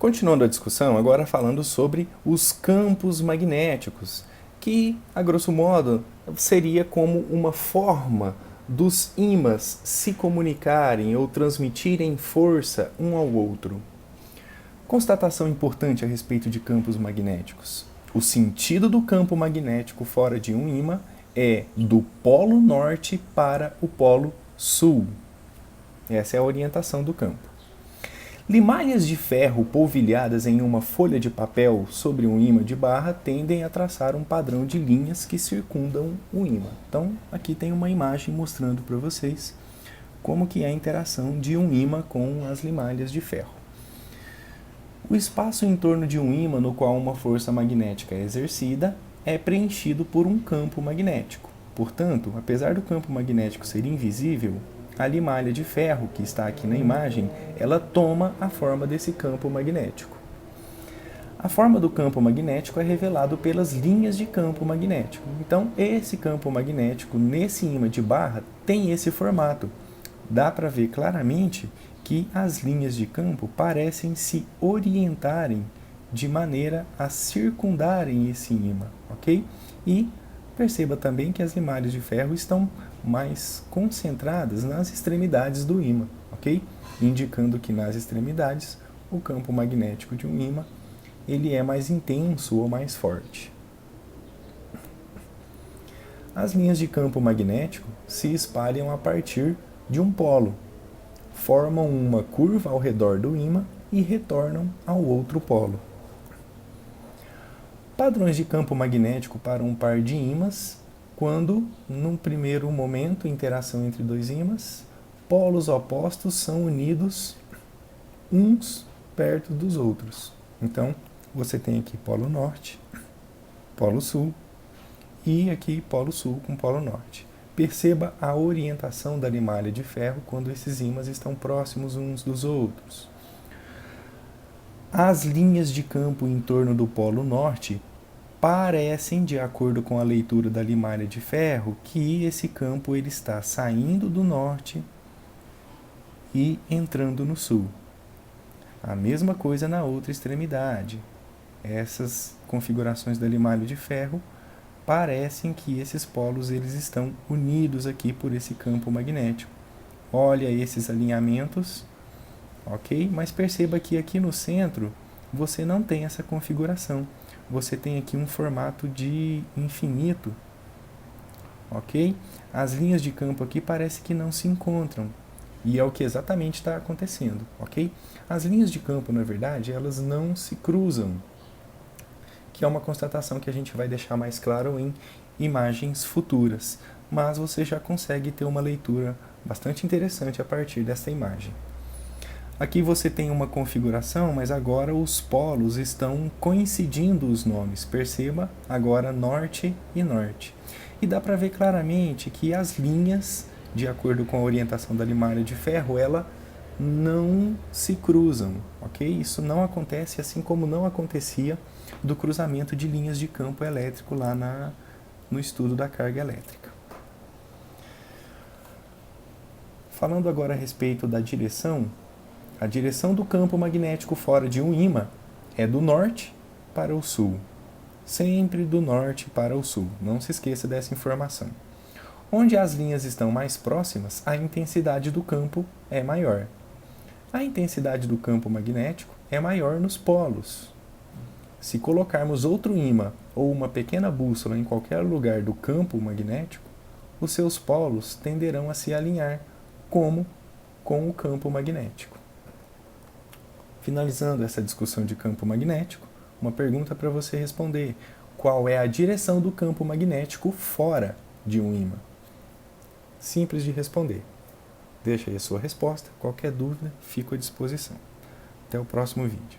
Continuando a discussão, agora falando sobre os campos magnéticos, que, a grosso modo, seria como uma forma dos ímãs se comunicarem ou transmitirem força um ao outro. Constatação importante a respeito de campos magnéticos. O sentido do campo magnético fora de um ímã é do polo norte para o polo sul. Essa é a orientação do campo. Limalhas de ferro polvilhadas em uma folha de papel sobre um ímã de barra tendem a traçar um padrão de linhas que circundam o ímã. Então, aqui tem uma imagem mostrando para vocês como que é a interação de um ímã com as limalhas de ferro. O espaço em torno de um ímã no qual uma força magnética é exercida é preenchido por um campo magnético. Portanto, apesar do campo magnético ser invisível, a limalha de ferro que está aqui na imagem, ela toma a forma desse campo magnético. A forma do campo magnético é revelado pelas linhas de campo magnético. Então, esse campo magnético nesse ímã de barra tem esse formato. Dá para ver claramente que as linhas de campo parecem se orientarem de maneira a circundarem esse ímã, ok? E perceba também que as limalhas de ferro estão mais concentradas nas extremidades do ímã, ok? Indicando que nas extremidades o campo magnético de um ímã ele é mais intenso ou mais forte. As linhas de campo magnético se espalham a partir de um polo, formam uma curva ao redor do ímã e retornam ao outro polo. Padrões de campo magnético para um par de ímãs, quando, num primeiro momento, interação entre dois ímãs, polos opostos são unidos uns perto dos outros. Então, você tem aqui polo norte, polo sul e aqui polo sul com polo norte. Perceba a orientação da limalha de ferro quando esses ímãs estão próximos uns dos outros. As linhas de campo em torno do polo norte parecem, de acordo com a leitura da limalha de ferro, que esse campo ele está saindo do norte e entrando no sul. A mesma coisa na outra extremidade. Essas configurações da limalha de ferro parecem que esses polos eles estão unidos aqui por esse campo magnético. Olha esses alinhamentos, ok? Mas perceba que aqui no centro você não tem essa configuração. Você tem aqui um formato de infinito, ok? As linhas de campo aqui parece que não se encontram. E é o que exatamente está acontecendo, ok? As linhas de campo, na verdade, elas não se cruzam, que é uma constatação que a gente vai deixar mais claro em imagens futuras, mas você já consegue ter uma leitura bastante interessante a partir dessa imagem. Aqui você tem uma configuração, mas agora os polos estão coincidindo os nomes. Perceba agora norte e norte. E dá para ver claramente que as linhas, de acordo com a orientação da limalha de ferro, ela não se cruzam, ok? Isso não acontece, assim como não acontecia do cruzamento de linhas de campo elétrico lá no estudo da carga elétrica. Falando agora a respeito da direção, a direção do campo magnético fora de um ímã é do norte para o sul. Sempre do norte para o sul. Não se esqueça dessa informação. Onde as linhas estão mais próximas, a intensidade do campo é maior. A intensidade do campo magnético é maior nos polos. Se colocarmos outro ímã ou uma pequena bússola em qualquer lugar do campo magnético, os seus polos tenderão a se alinhar, como com o campo magnético. Finalizando essa discussão de campo magnético, uma pergunta para você responder. Qual é a direção do campo magnético fora de um ímã? Simples de responder. Deixa aí a sua resposta. Qualquer dúvida, fico à disposição. Até o próximo vídeo.